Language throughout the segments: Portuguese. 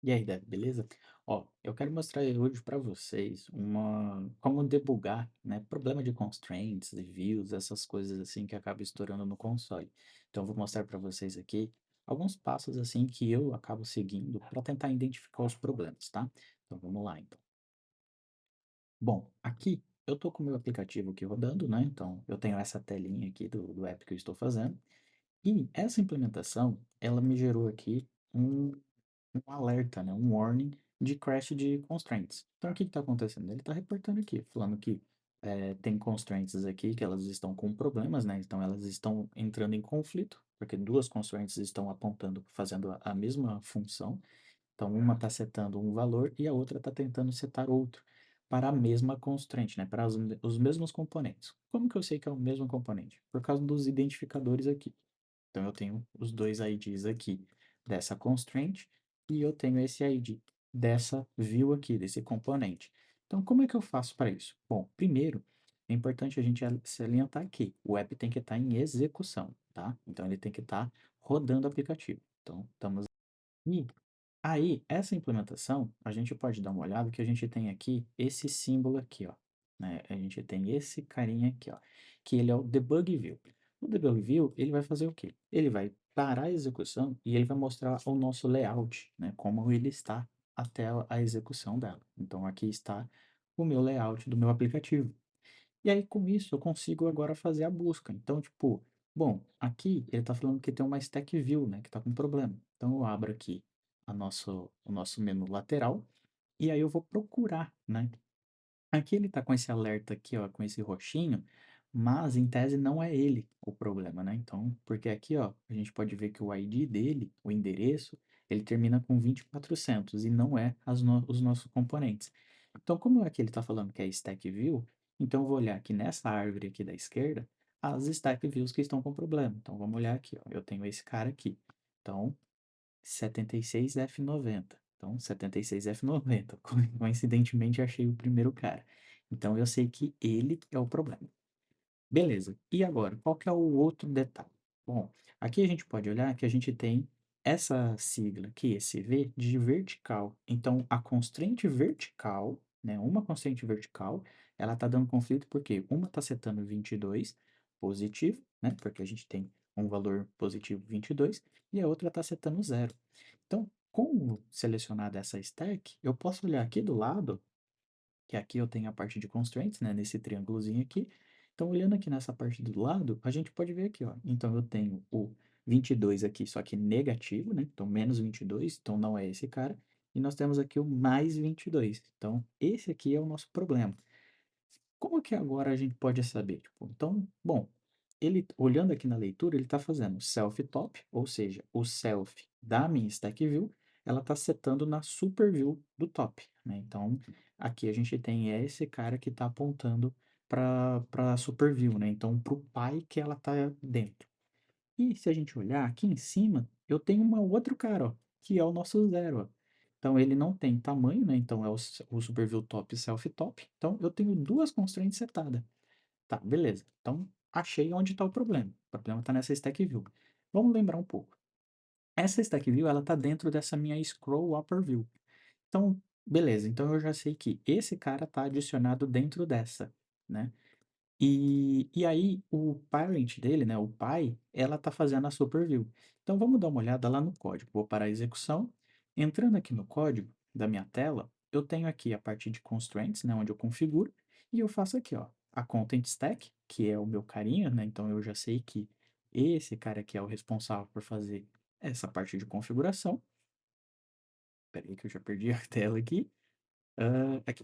E aí, Deb, beleza? Ó, eu quero mostrar hoje para vocês como debugar, né, problema de constraints, de views, essas coisas assim que acabam estourando no console. Então, eu vou mostrar para vocês aqui alguns passos assim que eu acabo seguindo para tentar identificar os problemas, tá? Então, vamos lá, então. Bom, aqui eu tô com o meu aplicativo aqui rodando, né? Então, eu tenho essa telinha aqui do app que eu estou fazendo. E essa implementação, ela me gerou aqui um alerta, né, um warning de crash de constraints. Então, o que está acontecendo? Ele está reportando aqui, falando que tem constraints aqui que elas estão com problemas, né? Então, elas estão entrando em conflito, porque duas constraints estão apontando, fazendo a mesma função. Então, uma está setando um valor e a outra está tentando setar outro para a mesma constraint, né? Para os mesmos componentes. Como que eu sei que é o mesmo componente? Por causa dos identificadores aqui. Então, eu tenho os dois IDs aqui dessa constraint e eu tenho esse ID dessa view aqui, desse componente. Então, como é que eu faço para isso? Bom, primeiro, é importante a gente salientar aqui, o app tem que estar em execução, tá? Então, ele tem que estar rodando o aplicativo. Então, estamos aqui. Aí, essa implementação, a gente pode dar uma olhada que a gente tem aqui esse símbolo aqui, ó, né? A gente tem esse carinha aqui, ó, que ele é o debug view. O debug view, ele vai fazer o quê? Ele vai parar a execução e ele vai mostrar o nosso layout, né? Como ele está até a execução dela. Então, aqui está o meu layout do meu aplicativo. E aí, com isso, eu consigo agora fazer a busca. Então, tipo, bom, aqui ele está falando que tem uma stack view, né, que está com problema. Então, eu abro aqui o nosso menu lateral e aí eu vou procurar, né? Aqui ele está com esse alerta aqui, ó, com esse roxinho, mas em tese não é ele o problema, né? Então, porque aqui, ó, a gente pode ver que o ID dele, o endereço, ele termina com 2400 e não é os nossos componentes. Então, como aqui ele está falando que é stack view, então eu vou olhar aqui nessa árvore aqui da esquerda, as stack views que estão com problema. Então, vamos olhar aqui, ó, eu tenho esse cara aqui. Então, 76F90. Então, 76F90. Coincidentemente, achei o primeiro cara. Então, eu sei que ele é o problema. Beleza. E agora, qual que é o outro detalhe? Bom, aqui a gente pode olhar que a gente tem essa sigla aqui, esse V, de vertical. Então, a constraint vertical, né, uma constraint vertical, ela está dando conflito porque uma está setando 22 positivo, né, porque a gente tem um valor positivo 22, e a outra está setando zero. Então, com selecionada essa stack, eu posso olhar aqui do lado que aqui eu tenho a parte de constraints, né, nesse triângulozinho aqui. Então, olhando aqui nessa parte do lado, a gente pode ver aqui, ó. Então, eu tenho o 22 aqui, só que negativo, né? Então, menos 22, então não é esse cara. E nós temos aqui o mais 22. Então, esse aqui é o nosso problema. Como que agora a gente pode saber? Tipo, então, bom, ele olhando aqui na leitura, ele está fazendo self top, ou seja, o self da minha stack view, ela está setando na super view do top, né? Então, aqui a gente tem esse cara que está apontando para super view, né? Então, para o pai que ela está dentro. E se a gente olhar aqui em cima, eu tenho uma outro cara, ó, que é o nosso zero, ó. Então ele não tem tamanho, né? Então é o SuperView top e Self top. Então eu tenho duas constraints setadas. Tá, beleza. Então achei onde está o problema. O problema está nessa stack view. Vamos lembrar um pouco. Essa stack view ela está dentro dessa minha scroll upper view. Então, beleza. Então eu já sei que esse cara está adicionado dentro dessa, né? E aí, o parent dele, né, o pai, ela está fazendo a superview. Então, vamos dar uma olhada lá no código. Vou parar a execução. Entrando aqui no código da minha tela, eu tenho aqui a parte de constraints, né, onde eu configuro, e eu faço aqui, ó, a content stack, que é o meu carinha, né, então eu já sei que esse cara aqui é o responsável por fazer essa parte de configuração. Espera aí que eu já perdi a tela aqui. Aqui.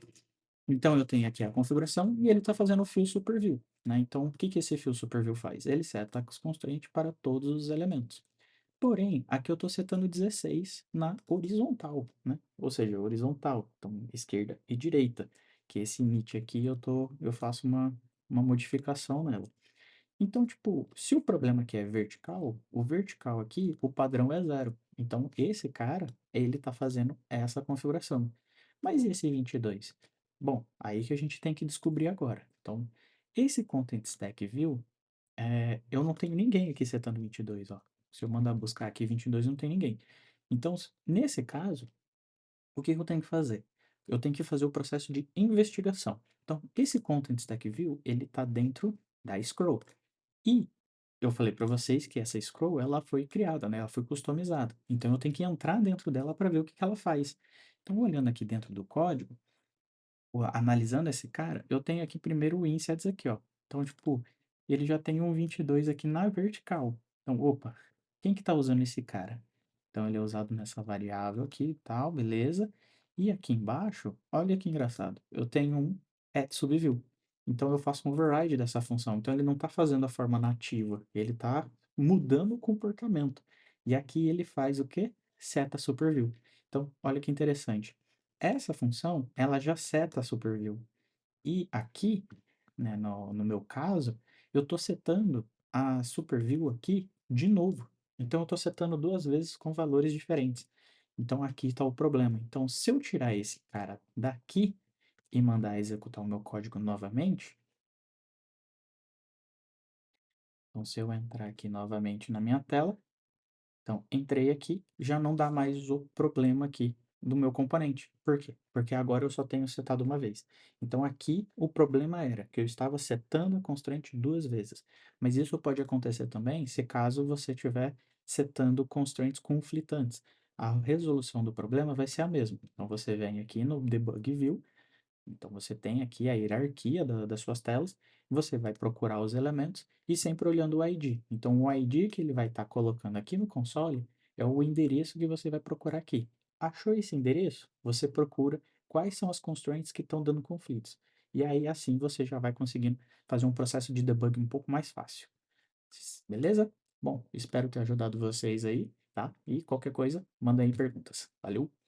Então, eu tenho aqui a configuração e ele está fazendo o fio superview, né? Então, o que que esse fio superview faz? Ele seta as constraints para todos os elementos. Porém, aqui eu estou setando 16 na horizontal, né? Ou seja, horizontal, então esquerda e direita, que esse init aqui eu faço uma modificação nela. Então, tipo, se o problema aqui é vertical, o vertical aqui, o padrão é zero. Então, esse cara, ele está fazendo essa configuração. Mas e esse 22? Bom, aí que a gente tem que descobrir agora. Então, esse Content Stack View, eu não tenho ninguém aqui setando 22, ó. Se eu mandar buscar aqui 22, não tem ninguém. Então, nesse caso, o que que eu tenho que fazer? Eu tenho que fazer o processo de investigação. Então, esse Content Stack View, ele está dentro da scroll. E eu falei para vocês que essa scroll, ela foi criada, né? Ela foi customizada. Então, eu tenho que entrar dentro dela para ver o que que ela faz. Então, olhando aqui dentro do código, analisando esse cara, eu tenho aqui primeiro o insets aqui, ó. Então, tipo, ele já tem um 22 aqui na vertical. Então, opa, quem que tá usando esse cara? Então, ele é usado nessa variável aqui e tal, beleza. E aqui embaixo, olha que engraçado, eu tenho um subview. Então, eu faço um override dessa função. Então, ele não está fazendo a forma nativa, ele está mudando o comportamento. E aqui ele faz o quê? Seta superview. Então, olha que interessante. Essa função, ela já seta a superview. E aqui, né, no meu caso, eu estou setando a superview aqui de novo. Então, eu estou setando duas vezes com valores diferentes. Então, aqui está o problema. Então, se eu tirar esse cara daqui e mandar executar o meu código novamente, então se eu entrar aqui novamente na minha tela, então, entrei aqui, já não dá mais o problema aqui do meu componente. Por quê? Porque agora eu só tenho setado uma vez. Então, aqui o problema era que eu estava setando a constraint duas vezes. Mas isso pode acontecer também se caso você estiver setando constraints conflitantes. A resolução do problema vai ser a mesma. Então, você vem aqui no Debug View, então você tem aqui a hierarquia das suas telas, você vai procurar os elementos e sempre olhando o ID. Então o ID que ele vai estar colocando aqui no console é o endereço que você vai procurar aqui. Achou esse endereço? Você procura quais são as constraints que estão dando conflitos. E aí assim você já vai conseguindo fazer um processo de debug um pouco mais fácil. Beleza? Bom, espero ter ajudado vocês aí, tá? E qualquer coisa, manda aí perguntas. Valeu!